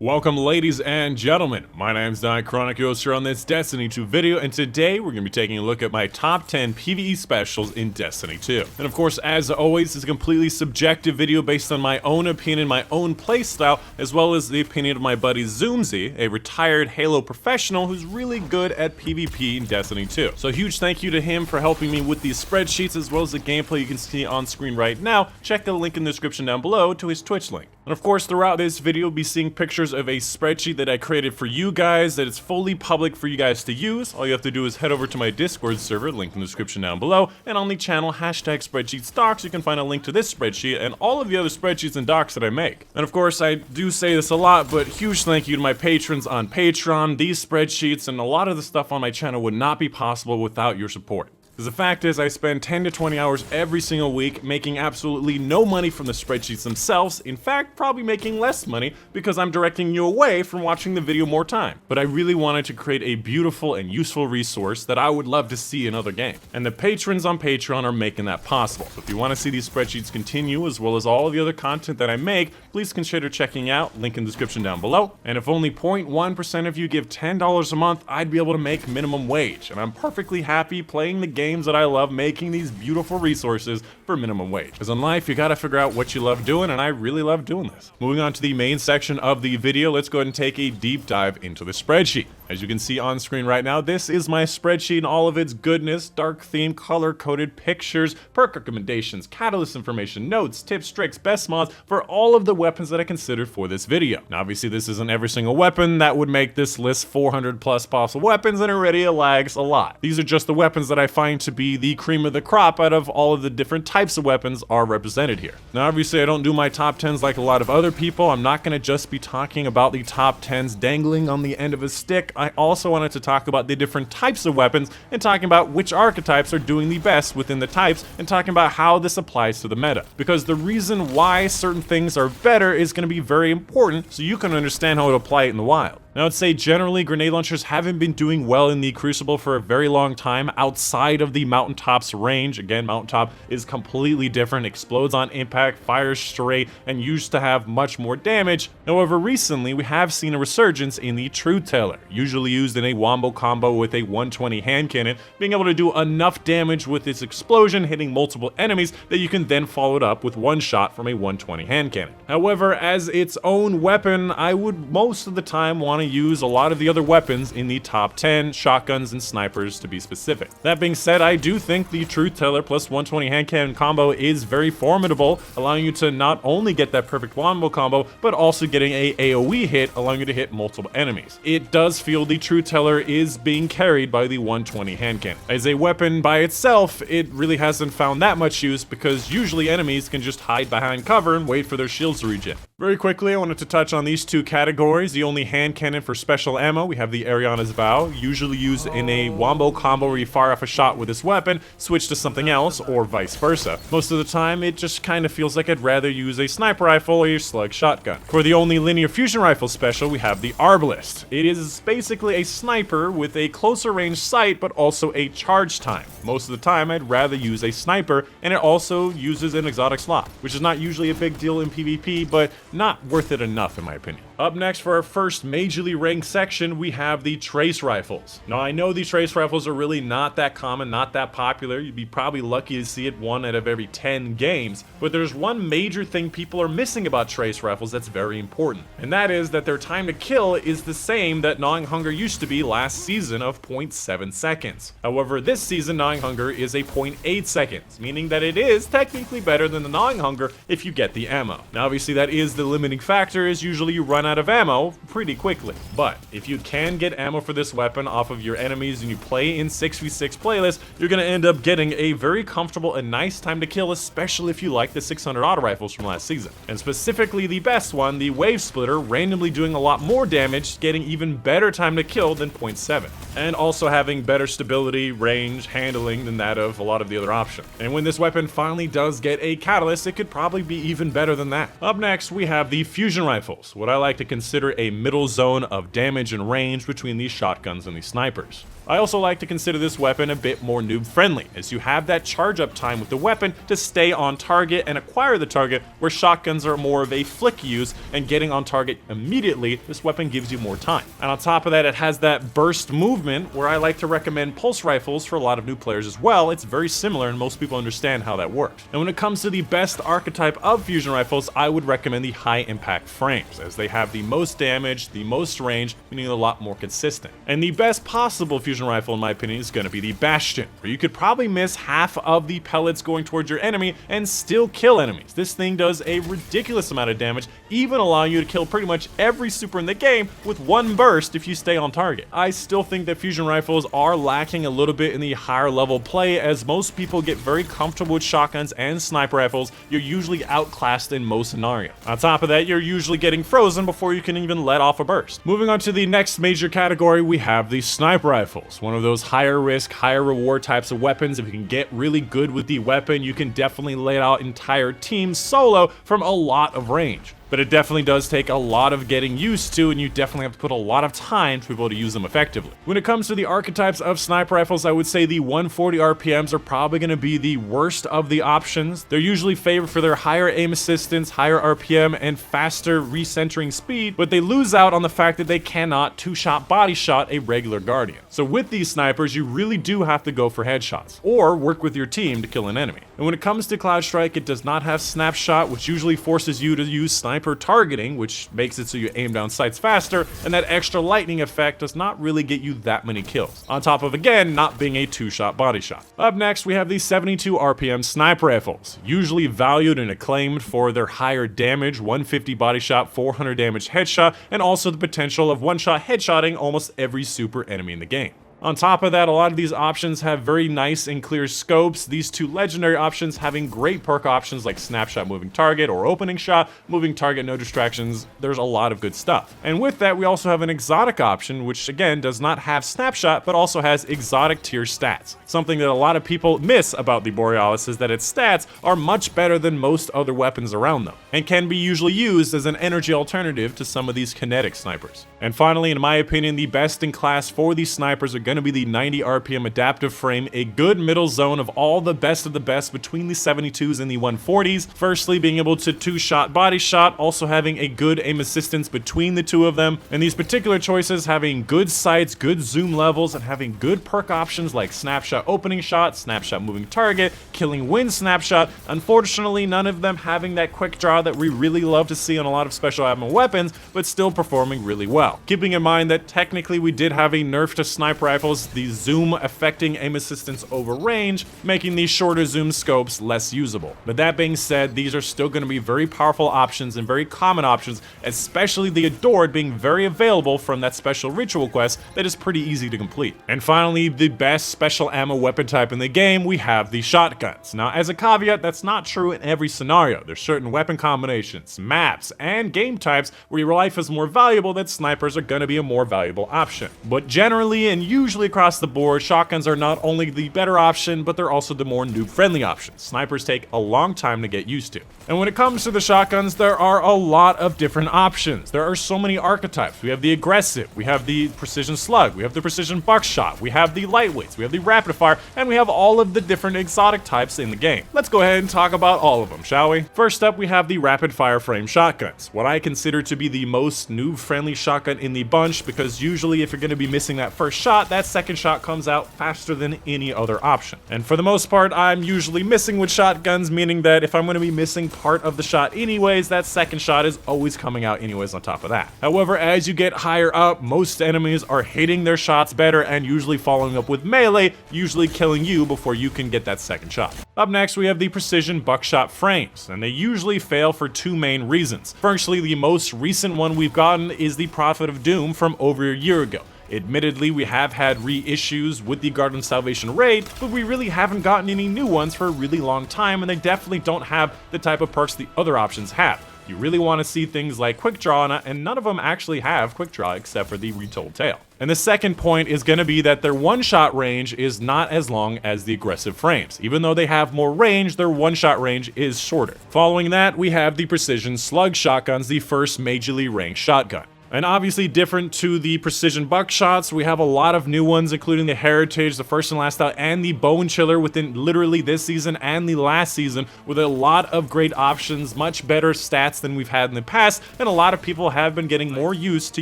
Welcome ladies and gentlemen, my name's Dychronic, your host here on this Destiny 2 video, and today we're going to be taking a look at my top 10 PvE specials in Destiny 2. And of course, as always, it's a completely subjective video based on my own opinion, my own playstyle, as well as the opinion of my buddy Zoomzy, a retired Halo professional who's really good at PvP in Destiny 2. So a huge thank you to him for helping me with these spreadsheets as well as the gameplay you can see on screen right now. Check the link in the description down below to his Twitch link. And of course, throughout this video, you'll be seeing pictures of a spreadsheet that I created for you guys that is fully public for you guys to use. All you have to do is head over to my Discord server, link in the description down below, and on the channel #SpreadsheetsDocs, you can find a link to this spreadsheet and all of the other spreadsheets and docs that I make. And of course, I do say this a lot, but huge thank you to my patrons on Patreon. These spreadsheets and a lot of the stuff on my channel would not be possible without your support. Because the fact is, I spend 10 to 20 hours every single week making absolutely no money from the spreadsheets themselves. In fact, probably making less money because I'm directing you away from watching the video more time. But I really wanted to create a beautiful and useful resource that I would love to see in other games. And the patrons on Patreon are making that possible. So if you want to see these spreadsheets continue, as well as all of the other content that I make, please consider checking out, link in the description down below. And if only 0.1% of you give $10 a month, I'd be able to make minimum wage. And I'm perfectly happy playing the game that I love, making these beautiful resources for minimum wage. Because in life, you gotta figure out what you love doing, and I really love doing this. Moving on to the main section of the video, let's go ahead and take a deep dive into the spreadsheet. As you can see on screen right now, this is my spreadsheet in all of its goodness: dark theme, color-coded pictures, perk recommendations, catalyst information, notes, tips, tricks, best mods for all of the weapons that I considered for this video. Now obviously this isn't every single weapon. That would make this list 400 plus possible weapons, and already it lags a lot. These are just the weapons that I find to be the cream of the crop out of all of the different types of weapons are represented here. Now obviously I don't do my top 10s like a lot of other people. I'm not going to just be talking about the top 10s dangling on the end of a stick. I also wanted to talk about the different types of weapons and talking about which archetypes are doing the best within the types and talking about how this applies to the meta. Because the reason why certain things are better is going to be very important so you can understand how to apply it in the wild. Now, I'd say generally grenade launchers haven't been doing well in the Crucible for a very long time outside of the Mountaintop's range. Again, Mountaintop is completely different, explodes on impact, fires straight, and used to have much more damage. However, recently we have seen a resurgence in the Truth Teller, usually used in a wombo combo with a 120 hand cannon, being able to do enough damage with its explosion, hitting multiple enemies, that you can then follow it up with one shot from a 120 hand cannon. However, as its own weapon, I would most of the time want to use a lot of the other weapons in the top 10, shotguns and snipers to be specific. That being said, I do think the Truth Teller plus 120 hand cannon combo is very formidable, allowing you to not only get that perfect wombo combo, but also getting a AoE hit, allowing you to hit multiple enemies. It does feel the Truth Teller is being carried by the 120 hand cannon. As a weapon by itself, it really hasn't found that much use because usually enemies can just hide behind cover and wait for their shields to regen. Very quickly, I wanted to touch on these two categories. The only hand cannon for special ammo, we have the Ariana's Vow, usually used in a wombo combo where you fire off a shot with this weapon, switch to something else, or vice versa. Most of the time, it just kind of feels like I'd rather use a sniper rifle or your slug shotgun. For the only linear fusion rifle special, we have the Arbalist. It is basically a sniper with a closer range sight, but also a charge time. Most of the time, I'd rather use a sniper, and it also uses an exotic slot, which is not usually a big deal in PvP, but not worth it enough in my opinion. Up next for our first majorly ranked section, we have the trace rifles. Now I know these trace rifles are really not that common, not that popular. You'd be probably lucky to see it 1 out of every 10 games, but there's one major thing people are missing about trace rifles that's very important, and that is that their time to kill is the same that Gnawing Hunger used to be last season of 0.7 seconds. However, this season Gnawing Hunger is a 0.8 seconds, meaning that it is technically better than the Gnawing Hunger if you get the ammo. Now obviously that is the limiting factor, is usually you run out of ammo pretty quickly. But if you can get ammo for this weapon off of your enemies and you play in 6v6 playlists, you're going to end up getting a very comfortable and nice time to kill, especially if you like the 600 auto rifles from last season. And specifically the best one, the Wave Splitter, randomly doing a lot more damage, getting even better time to kill than 0.7. And also having better stability, range, handling than that of a lot of the other options. And when this weapon finally does get a catalyst, it could probably be even better than that. Up next, we have the fusion rifles, what I like to consider a middle zone of damage and range between these shotguns and these snipers. I also like to consider this weapon a bit more noob friendly, as you have that charge up time with the weapon to stay on target and acquire the target, where shotguns are more of a flick use and getting on target immediately. This weapon gives you more time. And on top of that, it has that burst movement where I like to recommend pulse rifles for a lot of new players as well. It's very similar and most people understand how that works. And when it comes to the best archetype of fusion rifles, I would recommend the high impact frames, as they have the most damage, the most range, meaning a lot more consistent. And the best possible fusion rifle in my opinion is going to be the Bastion, where you could probably miss half of the pellets going towards your enemy and still kill enemies. This thing does a ridiculous amount of damage, even allowing you to kill pretty much every super in the game with one burst if you stay on target. I still think that fusion rifles are lacking a little bit in the higher level play, as most people get very comfortable with shotguns and sniper rifles. You're usually outclassed in most scenarios. On top of that, you're usually getting frozen before you can even let off a burst. Moving on to the next major category, we have the sniper rifles. One of those higher risk, higher reward types of weapons. If you can get really good with the weapon, you can definitely lay out entire teams solo from a lot of range. But it definitely does take a lot of getting used to, and you definitely have to put a lot of time to be able to use them effectively. When it comes to the archetypes of sniper rifles, I would say the 140 RPMs are probably going to be the worst of the options. They're usually favored for their higher aim assistance, higher RPM, and faster recentering speed, but they lose out on the fact that they cannot two-shot body shot a regular Guardian. So with these snipers, you really do have to go for headshots, or work with your team to kill an enemy. And when it comes to Cloud Strike, it does not have snapshot, which usually forces you to use sniper targeting, which makes it so you aim down sights faster, and that extra lightning effect does not really get you that many kills, on top of again not being a two-shot body shot. Up next, we have the 72 RPM sniper rifles, usually valued and acclaimed for their higher damage, 150 body shot, 400 damage headshot, and also the potential of one-shot headshotting almost every super enemy in the game. On top of that, a lot of these options have very nice and clear scopes, these two legendary options having great perk options like snapshot moving target or opening shot, moving target no distractions. There's a lot of good stuff. And with that, we also have an exotic option, which again does not have snapshot, but also has exotic tier stats. Something that a lot of people miss about the Borealis is that its stats are much better than most other weapons around them, and can be usually used as an energy alternative to some of these kinetic snipers. And finally, in my opinion, the best in class for these snipers are going to be the 90 RPM adaptive frame, a good middle zone of all the best between the 72s and the 140s. Firstly, being able to two-shot body shot, also having a good aim assistance between the two of them, and these particular choices having good sights, good zoom levels, and having good perk options like snapshot opening shot, snapshot moving target, killing wind snapshot. Unfortunately, none of them having that quick draw that we really love to see on a lot of special ammo weapons, but still performing really well. Keeping in mind that technically we did have a nerf to sniper rifles, the zoom affecting aim assistance over range, making these shorter zoom scopes less usable. But that being said, these are still going to be very powerful options and very common options, especially the Adored being very available from that special ritual quest that is pretty easy to complete. And finally, the best special ammo weapon type in the game, we have the shotguns. Now, as a caveat, that's not true in every scenario. There's certain weapon combinations, maps, and game types where your life is more valuable that snipers are going to be a more valuable option. But generally and usually across the board, shotguns are not only the better option, but they're also the more noob-friendly option. Snipers take a long time to get used to. And when it comes to the shotguns, there are a lot of different options. There are so many archetypes. We have the aggressive, we have the precision slug, we have the precision buckshot, we have the lightweights, we have the rapid fire, and we have all of the different exotic types in the game. Let's go ahead and talk about all of them, shall we? First up, we have the rapid fire frame shotguns, what I consider to be the most noob-friendly shotgun in the bunch, because usually if you're going to be missing that first shot, that second shot comes out faster than any other option. And for the most part, I'm usually missing with shotguns, meaning that if I'm going to be missing part of the shot anyways, that second shot is always coming out anyways on top of that. However, as you get higher up, most enemies are hitting their shots better and usually following up with melee, usually killing you before you can get that second shot. Up next, we have the precision buckshot frames, and they usually fail for two main reasons. Firstly, the most recent one we've gotten is the Prophet of Doom from over a year ago. Admittedly, we have had reissues with the Garden Salvation raid, but we really haven't gotten any new ones for a really long time, and they definitely don't have the type of perks the other options have. You really want to see things like quick draw, and none of them actually have quick draw except for the Retold Tale. And the second point is going to be that their one-shot range is not as long as the aggressive frames. Even though they have more range, their one-shot range is shorter. Following that, we have the precision slug shotguns, the first majorly ranked shotgun. And obviously different to the precision buckshots, we have a lot of new ones, including the Heritage, the first and last out, and the Bone Chiller within literally this season and the last season, with a lot of great options, much better stats than we've had in the past, and a lot of people have been getting more used to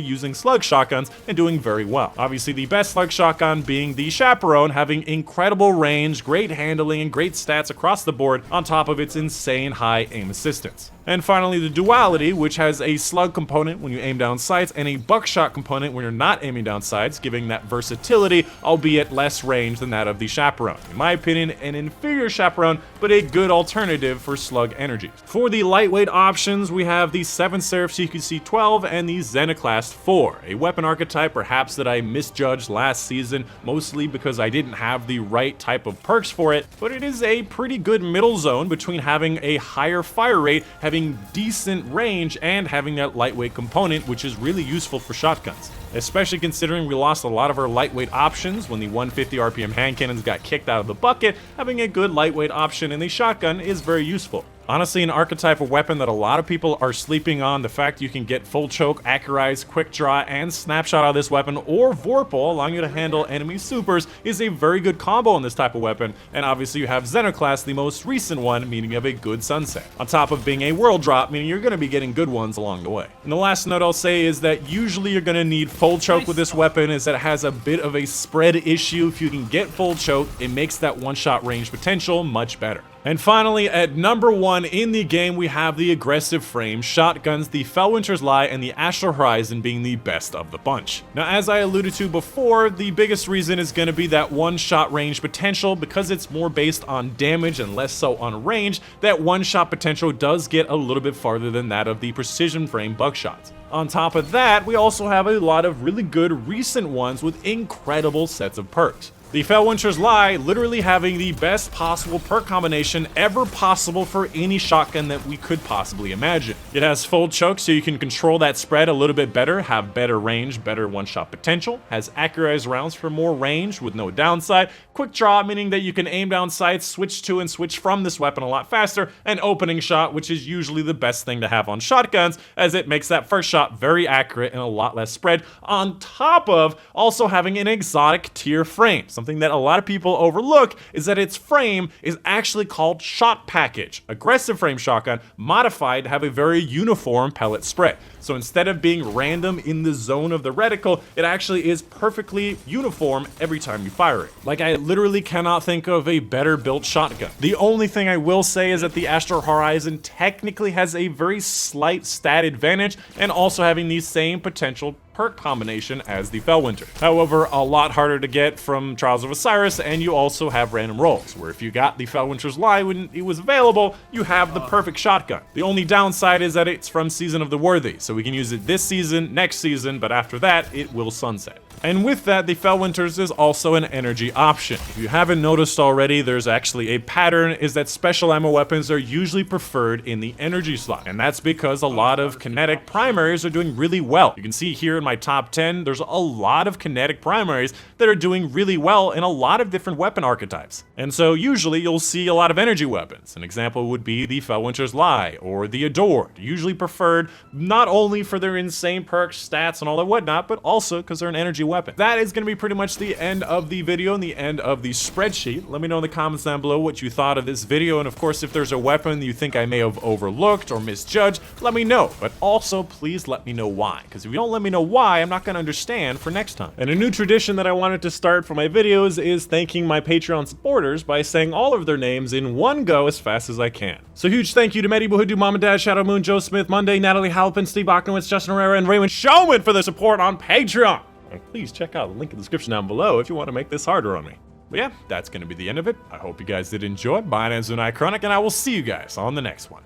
using slug shotguns and doing very well. Obviously the best slug shotgun being the Chaperone, having incredible range, great handling, and great stats across the board, on top of its insane high aim assistance. And finally, the Duality, which has a slug component when you aim down sights and a buckshot component when you're not aiming down sights, giving that versatility, albeit less range than that of the Chaperone. In my opinion, an inferior Chaperone, but a good alternative for slug energies. For the lightweight options, we have the 7 Seraph CQC 12 and the Xenoclast 4, a weapon archetype perhaps that I misjudged last season, mostly because I didn't have the right type of perks for it, but it is a pretty good middle zone between having a higher fire rate, having decent range, and having that lightweight component, which is really useful for shotguns. Especially considering we lost a lot of our lightweight options when the 150 RPM hand cannons got kicked out of the bucket, having a good lightweight option in the shotgun is very useful. Honestly, an archetype of weapon that a lot of people are sleeping on, the fact you can get full choke, accurize, quick draw, and snapshot out of this weapon, or Vorpal, allowing you to handle enemy supers, is a very good combo in this type of weapon. And obviously you have Xenoclast, the most recent one, meaning you have a good sunset, on top of being a world drop, meaning you're going to be getting good ones along the way. And the last note I'll say is that usually you're going to need full choke with this weapon, is that it has a bit of a spread issue. If you can get full choke, it makes that one-shot range potential much better. And finally, at number 1 in the game, we have the aggressive frame shotguns, the Felwinters Lie and the Astral Horizon being the best of the bunch. Now, as I alluded to before, the biggest reason is going to be that one-shot range potential. Because it's more based on damage and less so on range, that one-shot potential does get a little bit farther than that of the precision frame buckshots. On top of that, we also have a lot of really good recent ones with incredible sets of perks. The Felwinters Lie literally having the best possible perk combination ever possible for any shotgun that we could possibly imagine. It has full choke, so you can control that spread a little bit better, have better range, better one-shot potential, has accurized rounds for more range with no downside, quick draw, meaning that you can aim down sights, switch to and switch from this weapon a lot faster, and opening shot, which is usually the best thing to have on shotguns, as it makes that first shot very accurate and a lot less spread, on top of also having an exotic tier frame. Something that a lot of people overlook is that its frame is actually called Shot Package, aggressive frame shotgun modified to have a very uniform pellet spread. So instead of being random in the zone of the reticle, it actually is perfectly uniform every time you fire it. Like, I literally cannot think of a better built shotgun. The only thing I will say is that the Astral Horizon technically has a very slight stat advantage, and also having the same potential perk combination as the Felwinter. However, a lot harder to get from Trials of Osiris, and you also have random rolls, where if you got the Felwinter's Lie when it was available, you have the perfect shotgun. The only downside is that it's from Season of the Worthy, so we can use it this season, next season, but after that, it will sunset. And with that, the Felwinters is also an energy option. If you haven't noticed already, there's actually a pattern, is that special ammo weapons are usually preferred in the energy slot. And that's because a lot of kinetic primaries are doing really well. You can see here in my top 10, there's a lot of kinetic primaries that are doing really well in a lot of different weapon archetypes. And so usually you'll see a lot of energy weapons. An example would be the Felwinter's Lie or the Adored, usually preferred not only for their insane perks, stats, and all that whatnot, but also because they're an energy weapon. That is going to be pretty much the end of the video and the end of the spreadsheet. Let me know in the comments down below what you thought of this video, and of course, if there's a weapon you think I may have overlooked or misjudged, let me know. But also, please let me know why, because if you don't let me know why, I'm not going to understand for next time. And a new tradition that I wanted to start for my videos is thanking my Patreon supporters by saying all of their names in one go as fast as I can. So huge thank you to Mehdi Buhudu, Mom and Dad, Shadow Moon, Joe Smith, Monday, Natalie Halpin, Steve Ochnowitz, Justin Herrera, and Raymond Showman for their support on Patreon. And please check out the link in the description down below if you want to make this harder on me. But yeah, that's going to be the end of it. I hope you guys did enjoy. My name's Dychronic, and I will see you guys on the next one.